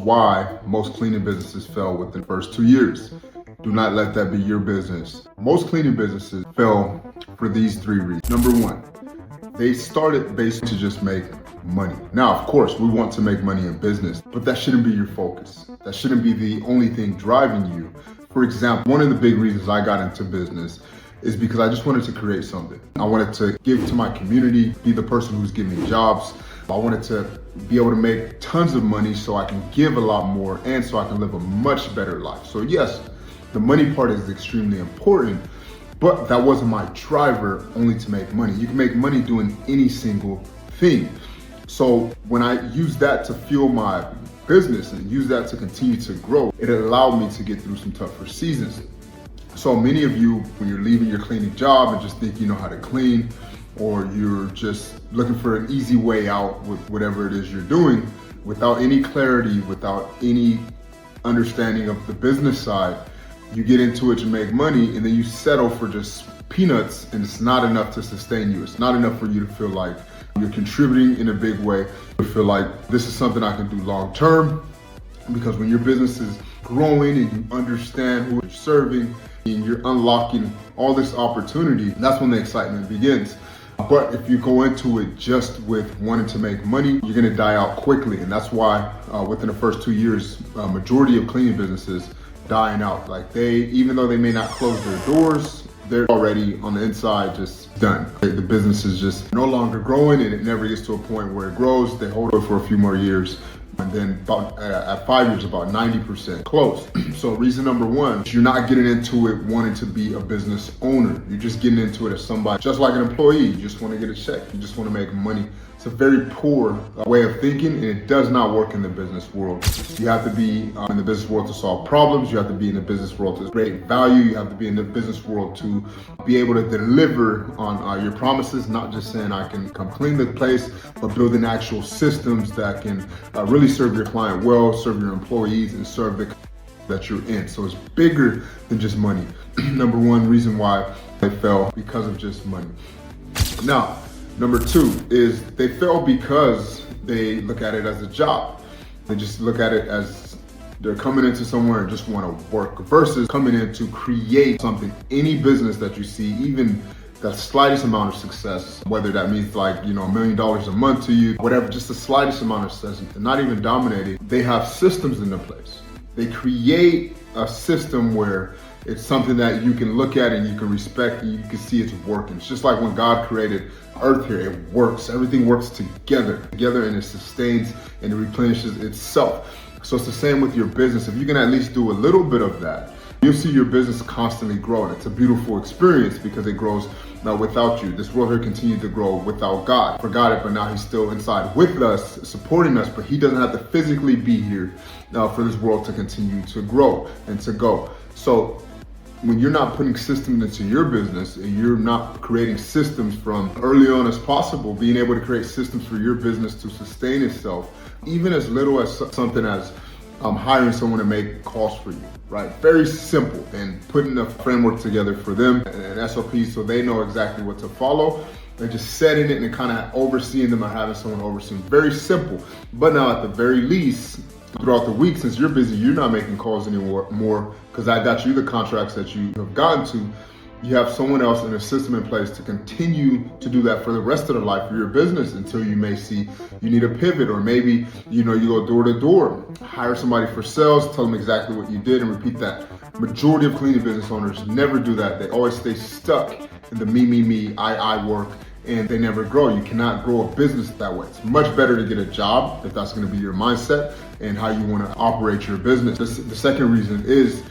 why most cleaning businesses fail within the first 2 years. Do not let that be your business. Most cleaning businesses fail for these 3 reasons. Number 1, they started basically to just make money. Now, of course, we want to make money in business, but that shouldn't be your focus. That shouldn't be the only thing driving you. For example, one of the big reasons I got into business is because I just wanted to create something. I wanted to give to my community, be the person who's giving jobs. I wanted to be able to make tons of money so I can give a lot more and so I can live a much better life. So yes, the money part is extremely important, but that wasn't my driver only to make money. You can make money doing any single thing. So when I used that to fuel my business and use that to continue to grow, it allowed me to get through some tougher seasons. So many of you, when you're leaving your cleaning job and just think you know how to clean, or you're just looking for an easy way out with whatever it is you're doing, without any clarity, without any understanding of the business side, you get into it to make money and then you settle for just peanuts, and it's not enough to sustain you. It's not enough for you to feel like you're contributing in a big way, to feel like this is something I can do long term. Because when your business is growing and you understand who you're serving and you're unlocking all this opportunity, that's when the excitement begins. But if you go into it just with wanting to make money, you're gonna die out quickly. And that's why within the first 2 years, majority of cleaning businesses dying out. Like even though they may not close their doors, they're already on the inside just done. The business is just no longer growing, and it never gets to a point where it grows. They hold it for a few more years, and then about at 5 years, about 90% closed. So reason number 1, you're not getting into it wanting to be a business owner. You're just getting into it as somebody, just like an employee. You just want to get a check. You just want to make money. It's a very poor way of thinking, and it does not work in the business world. You have to be in the business world to solve problems. You have to be in the business world to create value. You have to be in the business world to be able to deliver on your promises, not just saying I can come clean the place, but building actual systems that can really serve your client well, serve your employees, and serve the that you're in. So it's bigger than just money. Number 1 reason why they fell, because of just money. Now, number 2 is they fail because they look at it as a job. They just look at it as they're coming into somewhere and just want to work, versus coming in to create something. Any business that you see, even the slightest amount of success, whether that means like, $1 million a month to you, whatever, just the slightest amount of success, not even dominating, they have systems into place. They create a system where it's something that you can look at and you can respect and you can see it's working. It's just like when God created Earth here, it works. Everything works together, and it sustains and it replenishes itself. So it's the same with your business. If you can at least do a little bit of that, you'll see your business constantly growing. It's a beautiful experience because it grows without you. This world here continued to grow without God. Forgot it, but now he's still inside with us, supporting us, but he doesn't have to physically be here for this world to continue to grow and to go. So when you're not putting systems into your business and you're not creating systems from early on as possible, being able to create systems for your business to sustain itself, even as little as something as hiring someone to make calls for you, right? Very simple, and putting a framework together for them, an SOP, so they know exactly what to follow, and just setting it and kind of overseeing them or having someone oversee them. Very simple, but now at the very least, throughout the week, since you're busy, you're not making calls anymore because I got you the contracts that you have gotten to. You have someone else in a system in place to continue to do that for the rest of the life of your business until you may see you need a pivot, or maybe you go door to door, hire somebody for sales, tell them exactly what you did, and repeat that. Majority of cleaning business owners never do that. They always stay stuck in the me, I work, and they never grow. You cannot grow a business that way. It's much better to get a job if that's going to be your mindset and how you want to operate your business. The second reason is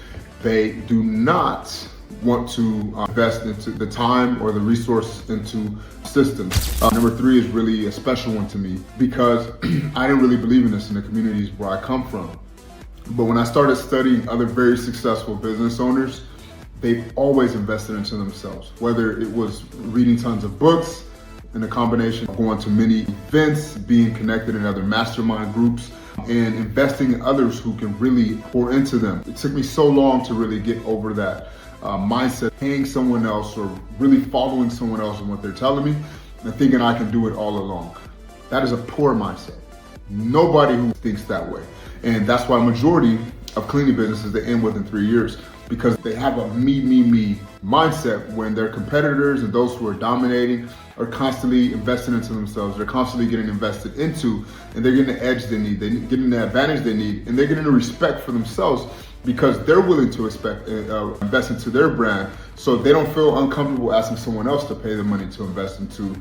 they do not want to invest into the time or the resource into systems. Number 3 is really a special one to me because I didn't really believe in this in the communities where I come from. But when I started studying other very successful business owners, they've always invested into themselves, whether it was reading tons of books, in a combination of going to many events, being connected in other mastermind groups, and investing in others who can really pour into them. It took me so long to really get over that mindset, paying someone else or really following someone else and what they're telling me and thinking I can do it all along. That is a poor mindset. Nobody who thinks that way. And that's why majority of cleaning businesses, they end within 3 years, because they have a me mindset when their competitors and those who are dominating are constantly investing into themselves. They're constantly getting invested into, and they're getting the edge they need. They're getting the advantage they need, and they're getting the respect for themselves because they're willing to invest into their brand, so they don't feel uncomfortable asking someone else to pay the money to invest into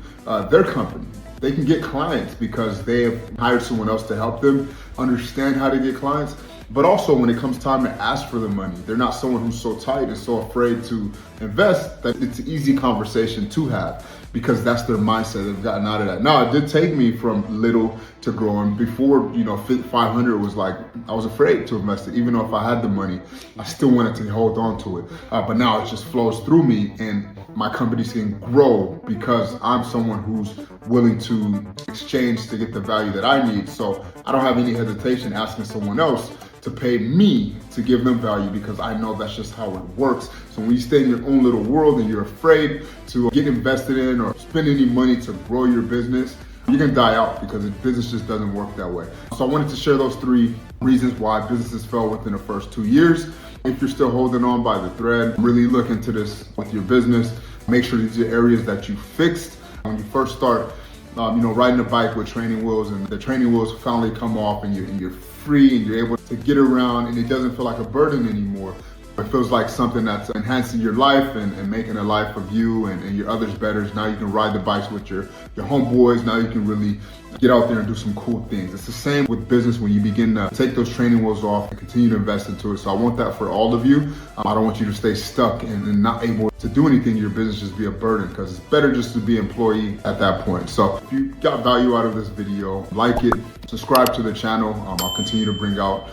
their company. They can get clients because they have hired someone else to help them understand how to get clients. But also when it comes time to ask for the money, they're not someone who's so tight and so afraid to invest that it's an easy conversation to have, because that's their mindset. They've gotten out of that. Now, it did take me from little to growing. Before, 500 was like, I was afraid to invest it. Even though if I had the money, I still wanted to hold on to it. But now it just flows through me, and my companies can grow because I'm someone who's willing to exchange to get the value that I need. So I don't have any hesitation asking someone else to pay me to give them value, because I know that's just how it works. So when you stay in your own little world and you're afraid to get invested in or spend any money to grow your business, you're gonna die out, because the business just doesn't work that way. So I wanted to share those 3 reasons why businesses fell within the first 2 years. If you're still holding on by the thread, really look into this with your business. Make sure these are areas that you fixed. When you first start, riding a bike with training wheels, and the training wheels finally come off, and you're free and you're able to get around, and it doesn't feel like a burden anymore. It feels like something that's enhancing your life and making a life of you and your others better. Now you can ride the bikes with your homeboys. Now you can really get out there and do some cool things. It's the same with business when you begin to take those training wheels off and continue to invest into it. So I want that for all of you. I don't want you to stay stuck and not able to do anything in your business, just be a burden, because it's better just to be an employee at that point. So if you got value out of this video, like it, subscribe to the channel. I'll continue to bring out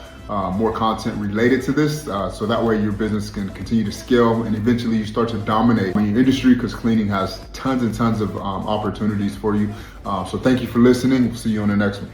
more content related to this, so that way your business can continue to scale and eventually you start to dominate in your industry, because cleaning has tons and tons of opportunities for you. So thank you for listening. We'll see you on the next one.